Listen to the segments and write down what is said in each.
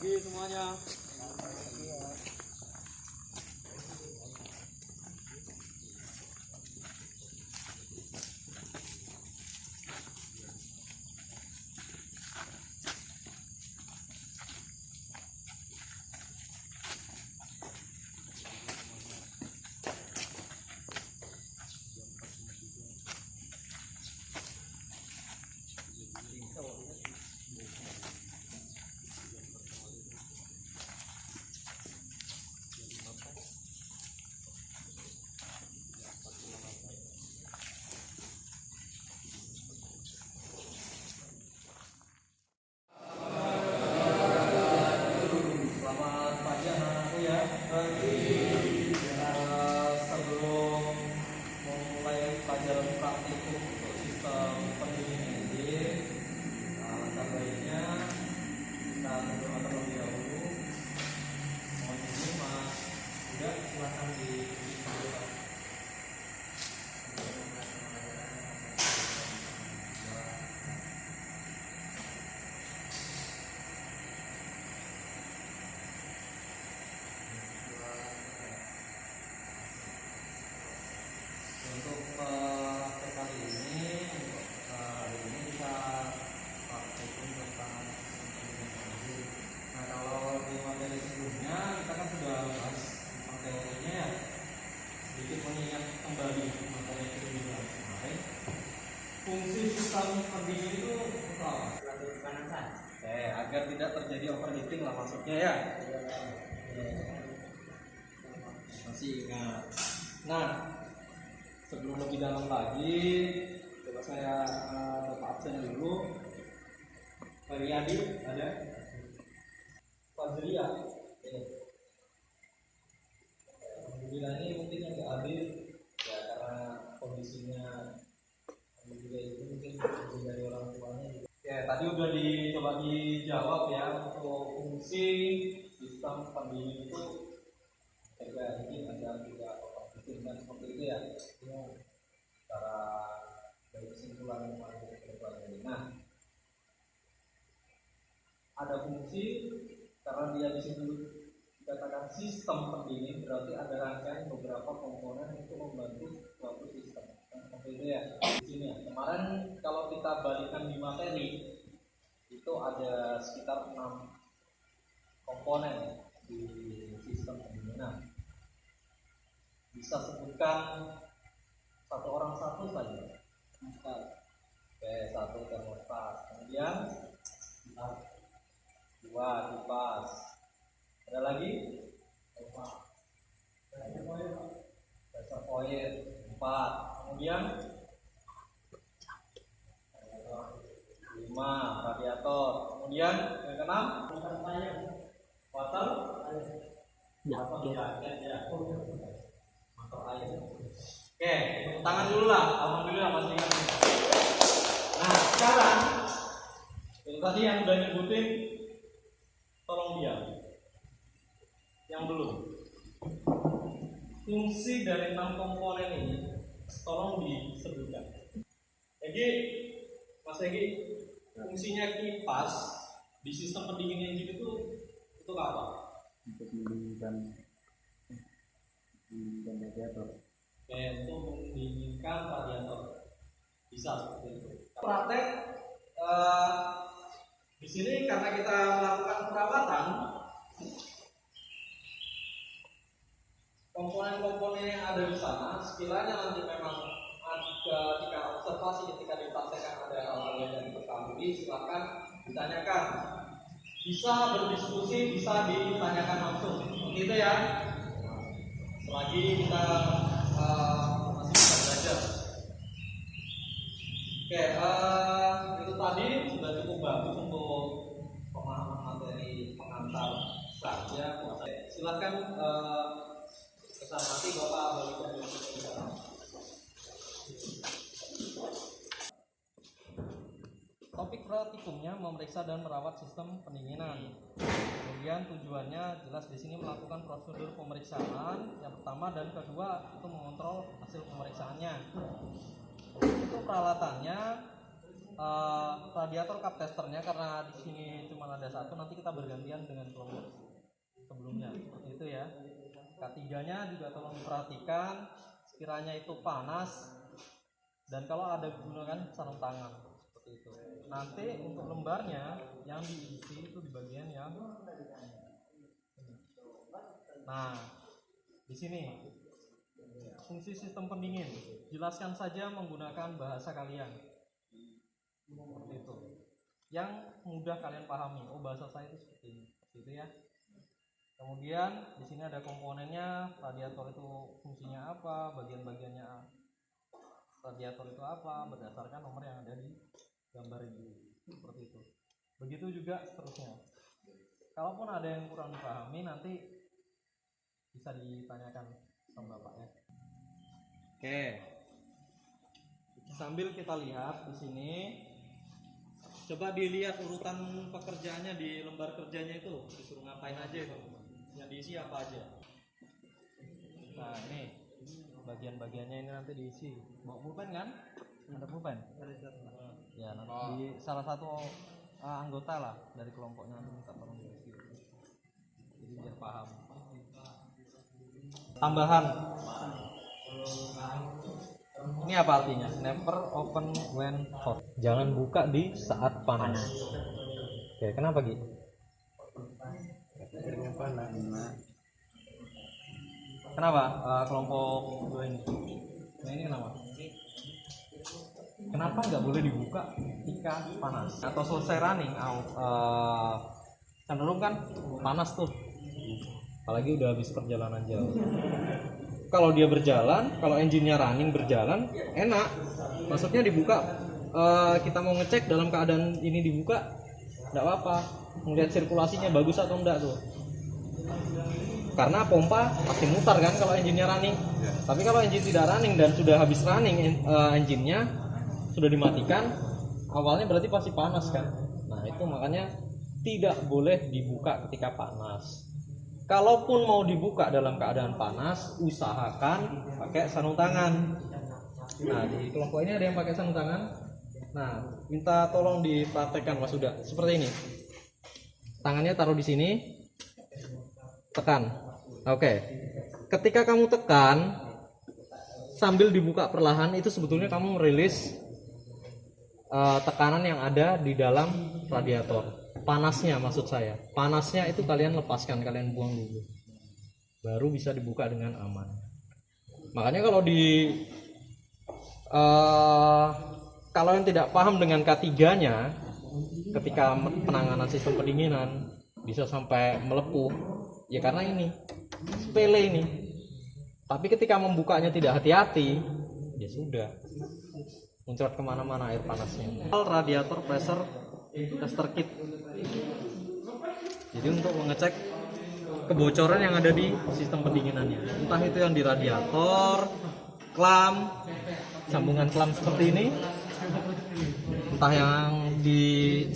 pagi semuanya. Sebelum memulai pelajaran praktikum untuk sistem pendingin energi, langkah baiknya kita berdoa terlebih dahulu. Mohon izin Mas Yuda, silakan dibuka. Untuk praktek kali ini, kita praktekin tentang sistem energi. Nah, kalau di materi sebelumnya kita kan sudah bahas tentang teorinya ya. Sedikit mengingat kembali materi yang sudah dibahas kemarin. Fungsi sistem pendingin itu untuk apa? Pemanasan. Agar tidak terjadi overheating lah maksudnya ya. Masih ingat. Nah, sebelum lebih dalam lagi, coba saya bapak absen dulu. Pak Riyadi ada? Fazlia. Alhamdulillah ini mungkin agak hadir ya karena kondisinya juga itu mungkin dari orang tuanya. Ya tadi udah dicoba dijawab ya untuk fungsi sistem pendingin itu agar ini ada tidak dan seperti itu ya. Secara dari kesimpulan ini. Nah, ada fungsi karena dia di situ dikatakan sistem pendingin, berarti ada rangkaian beberapa komponen untuk membantu suatu sistem. Seperti itu ya. Di sini ya. Kemarin kalau kita balikan di materi itu ada sekitar 6 komponen di sistem pendinginan. Bisa sebutkan satu orang satu saja. Oke, satu termostat. Kemudian 2 kipas. Ada lagi? Reservoir 4. Kemudian 5 radiator. Kemudian yang keenam water air. Oke, tepuk tangan dulu lah. Alhamdulillah masih ingat. Nah, sekarang itu tadi yang udah nyebutin, tolong diam. Yang belum. Fungsi dari 6 komponen ini tolong disebutkan. Mas Egi, fungsinya kipas di sistem pendingin engine itu apa? Untuk mendinginkan radiator. Oke, untuk mendinginkan radiator. Bisa seperti itu. Praktek di sini karena kita melakukan perawatan, komponen-komponen yang ada di sana, sekiranya nanti memang ketika observasi ketika dipraktekkan ada hal-hal yang diketahui, silakan ditanyakan. Bisa berdiskusi, bisa ditanyakan langsung. Seperti itu ya. Selagi kita masih bisa belajar. Oke, itu tadi sudah cukup bagus untuk pemahaman materi pengantar saja. Silakan kesamati Bapak balikan di sana. Topik praktikumnya memeriksa dan merawat sistem pendinginan. Kemudian tujuannya jelas di sini melakukan prosedur pemeriksaan yang pertama dan kedua itu mengontrol hasil pemeriksaannya. Untuk peralatannya radiator cup testernya, karena di sini cuma ada satu, nanti kita bergantian dengan kelompok sebelumnya seperti itu ya. K3-nya juga tolong diperhatikan sekiranya itu panas, dan kalau ada gunakan sarung tangan seperti itu. Nanti untuk lembarnya yang diisi itu di bagian yang di sini fungsi sistem pendingin, jelaskan saja menggunakan bahasa kalian seperti itu yang mudah kalian pahami. Oh, bahasa saya itu seperti ini, gitu ya. Kemudian di sini ada komponennya, radiator itu fungsinya apa, bagian-bagiannya radiator itu apa, berdasarkan nomor yang ada di gambar ini, seperti itu. Begitu juga seterusnya. Kalaupun ada yang kurang dipahami, nanti bisa ditanyakan sama bapaknya. Oke, sambil kita lihat di sini, coba dilihat urutan pekerjaannya di lembar kerjanya itu, disuruh ngapain aja itu, yang diisi apa aja. Nah, ini bagian-bagiannya ini nanti diisi. Mau pulpen kan? Ada pulpen? Ya, nanti di salah satu anggota lah dari kelompoknya nanti minta tolong diisi. Jadi biar paham. Tambahan. Ini apa artinya? Never open when hot. Jangan buka di saat panas. Oke, kenapa gitu? Kenapa kelompok dua ini? Nah, ini kenapa? Kenapa nggak boleh dibuka ketika panas atau selesai running? Cenderung kan panas tuh, apalagi udah habis perjalanan jauh. Kalau dia berjalan, kalau engine-nya running berjalan, enak. Maksudnya dibuka, kita mau ngecek dalam keadaan ini dibuka, nggak apa-apa. Melihat sirkulasinya bagus atau enggak tuh. Karena pompa pasti mutar kan kalau engine-nya running. Tapi kalau engine tidak running dan sudah habis running engine-nya, sudah dimatikan, awalnya berarti pasti panas kan. Nah, itu makanya tidak boleh dibuka ketika panas. Kalaupun mau dibuka dalam keadaan panas, usahakan pakai sarung tangan. Nah, di kelompok ini ada yang pakai sarung tangan. Nah, minta tolong dipraktekkan Mas Huda. Seperti ini. Tangannya taruh di sini. Tekan. Oke. Ketika kamu tekan sambil dibuka perlahan, itu sebetulnya kamu merilis tekanan yang ada di dalam radiator. Panasnya, maksud saya, panasnya itu kalian lepaskan, kalian buang dulu, baru bisa dibuka dengan aman. Makanya kalau yang tidak paham dengan K3-nya, ketika penanganan sistem pendinginan bisa sampai melepuh, ya karena ini sepele ini. Tapi ketika membukanya tidak hati-hati, ya sudah, muncrat kemana-mana air panasnya. Radiator pressure tester kit. Jadi untuk mengecek kebocoran yang ada di sistem pendinginannya, entah itu yang di radiator, klam, sambungan klam seperti ini, entah yang di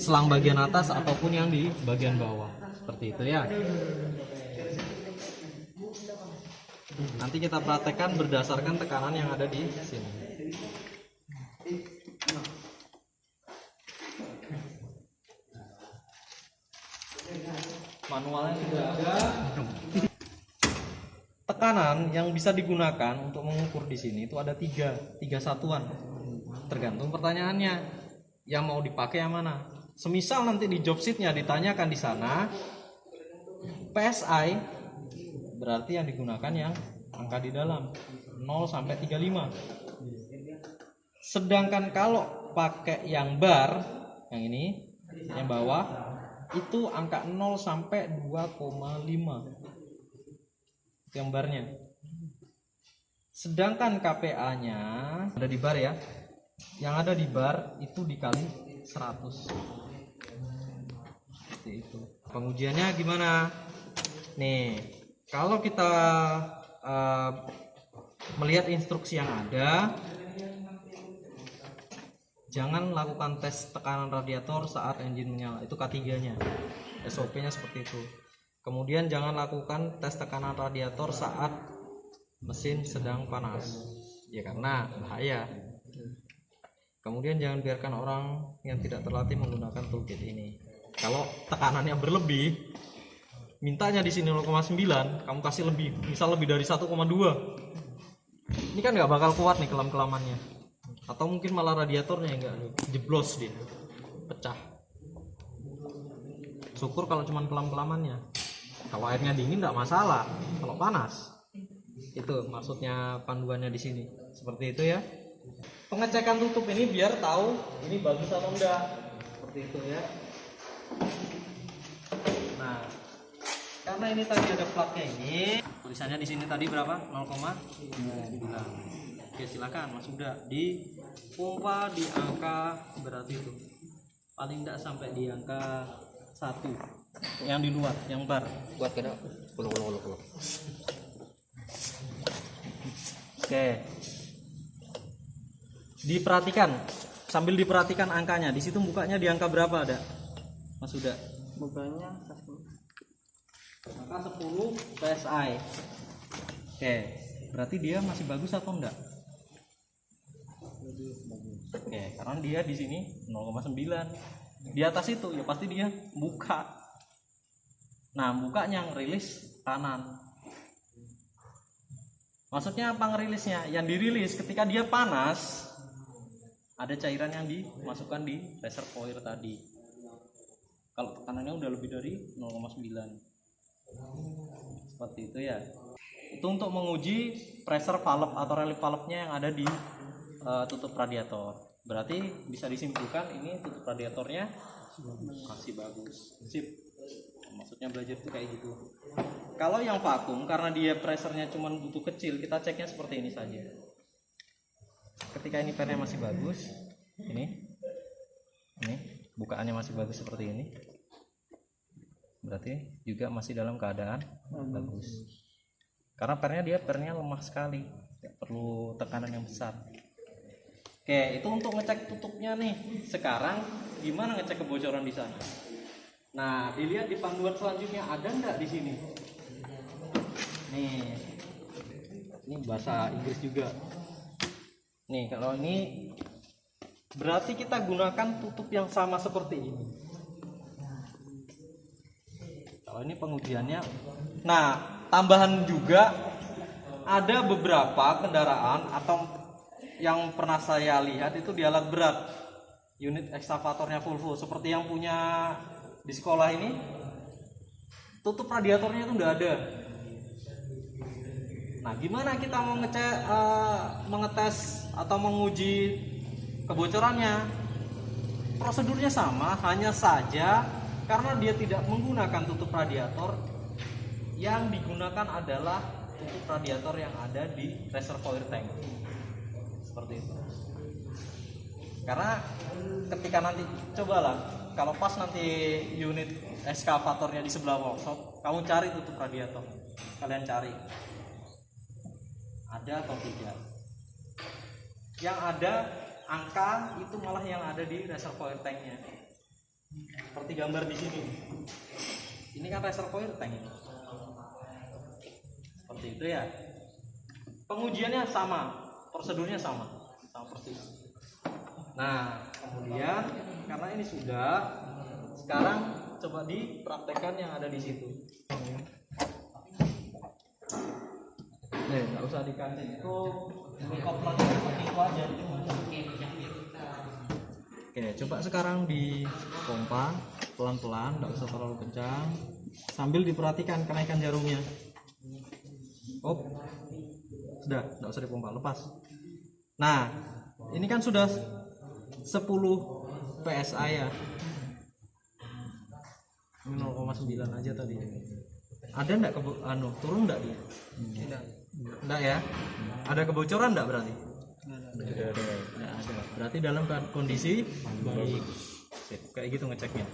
selang bagian atas ataupun yang di bagian bawah, seperti itu ya. Nanti kita praktekkan berdasarkan tekanan yang ada di sini. Manualnya sudah ada. Tekanan yang bisa digunakan untuk mengukur di sini itu ada tiga satuan. Tergantung pertanyaannya, yang mau dipakai yang mana. Semisal nanti di job sheet-nya ditanyakan di sana PSI, berarti yang digunakan yang angka di dalam 0 sampai 35. Sedangkan kalau pakai yang bar, yang ini, yang bawah, itu angka 0 sampai 2,5 gambarnya. Sedangkan KPA-nya ada di bar ya. Yang ada di bar itu dikali 100. Seperti itu. Pengujiannya gimana? Nih, kalau kita melihat instruksi yang ada, jangan lakukan tes tekanan radiator saat engine menyala. Itu K3-nya. SOP-nya seperti itu. Kemudian jangan lakukan tes tekanan radiator saat mesin sedang panas. Ya karena bahaya. Kemudian jangan biarkan orang yang tidak terlatih menggunakan toolkit ini. Kalau tekanannya berlebih, mintanya di sini 0,9, kamu kasih lebih, misal lebih dari 1,2. Ini kan nggak bakal kuat nih kelam-kelamannya. Atau mungkin malah radiatornya yang nggak jeblos dia, pecah. Syukur kalau cuma kelam-kelamannya. Kalau airnya dingin nggak masalah, kalau panas. Itu maksudnya panduannya di sini. Seperti itu ya. Pengecekan tutup ini biar tahu ini bagus atau enggak. Seperti itu ya. Nah, karena ini tadi ada platnya ini, tulisannya di sini tadi berapa? 0,9. Oke, silakan Mas Uda dipompa di angka berarti itu. Paling enggak sampai di angka 1. Yang di luar, yang bar. Buat kena. Pulau. Oke. Diperhatikan, sambil diperhatikan angkanya. Di situ bukanya di angka berapa ada? Mas Uda? Bukanya Angka 10 PSI. Oke, berarti dia masih bagus atau enggak? Oke, karena dia di sini 0,9. Di atas itu ya pasti dia buka. Nah, bukanya ngerilis kanan. Maksudnya apa ngerilisnya? Yang dirilis ketika dia panas, ada cairan yang dimasukkan di reservoir tadi. Kalau tekanannya udah lebih dari 0,9. Seperti itu ya. Itu untuk menguji pressure valve atau relief valve-nya yang ada di tutup radiator. Berarti bisa disimpulkan ini tutup radiatornya masih bagus. Sip. Maksudnya belajar itu kayak gitu. Kalau yang vakum karena dia pressure-nya cuma butuh kecil, kita ceknya seperti ini saja. Ketika ini pernya masih bagus, ini bukaannya masih bagus seperti ini, berarti juga masih dalam keadaan bagus. Karena pernya lemah sekali, tidak perlu tekanan yang besar. Oke, itu untuk ngecek tutupnya nih. Sekarang gimana ngecek kebocoran di sana? Nah, dilihat di panduan selanjutnya ada nggak di sini? Nih, ini bahasa Inggris juga. Nih, kalau ini berarti kita gunakan tutup yang sama seperti ini. Kalau ini pengujiannya. Nah, tambahan juga ada beberapa kendaraan atau yang pernah saya lihat itu di alat berat, unit ekskavatornya Volvo, seperti yang punya di sekolah ini, tutup radiatornya itu udah ada. Nah, gimana kita mau ngecek, mengetes atau menguji kebocorannya? Prosedurnya sama, hanya saja karena dia tidak menggunakan tutup radiator, yang digunakan adalah tutup radiator yang ada di reservoir tank. Seperti itu. Karena ketika nanti cobalah, kalau pas nanti unit ekskavatornya di sebelah workshop, kamu cari tutup radiator, kalian cari ada atau tidak. Yang ada angka itu malah yang ada di reservoir tanknya. Seperti gambar di sini. Ini kan reservoir tank ini. Seperti itu ya. Pengujiannya sama, prosedurnya sama persis. Nah, kemudian karena ini sudah, sekarang coba dipraktekkan yang ada di situ. Nih, nggak usah dikasih itu, ini kopling seperti itu aja. Oke, coba sekarang dipompa pelan-pelan, nggak usah terlalu kencang, sambil diperhatikan kenaikan jarumnya. Sudah, nggak usah dipompa, lepas. Nah, ini kan sudah 10 PSI ya. 0,9 aja tadi. Ada enggak turun enggak dia? Enggak ya? Ada kebocoran enggak berarti? Enggak ada. Berarti dalam kondisi baik. Kayak gitu ngeceknya.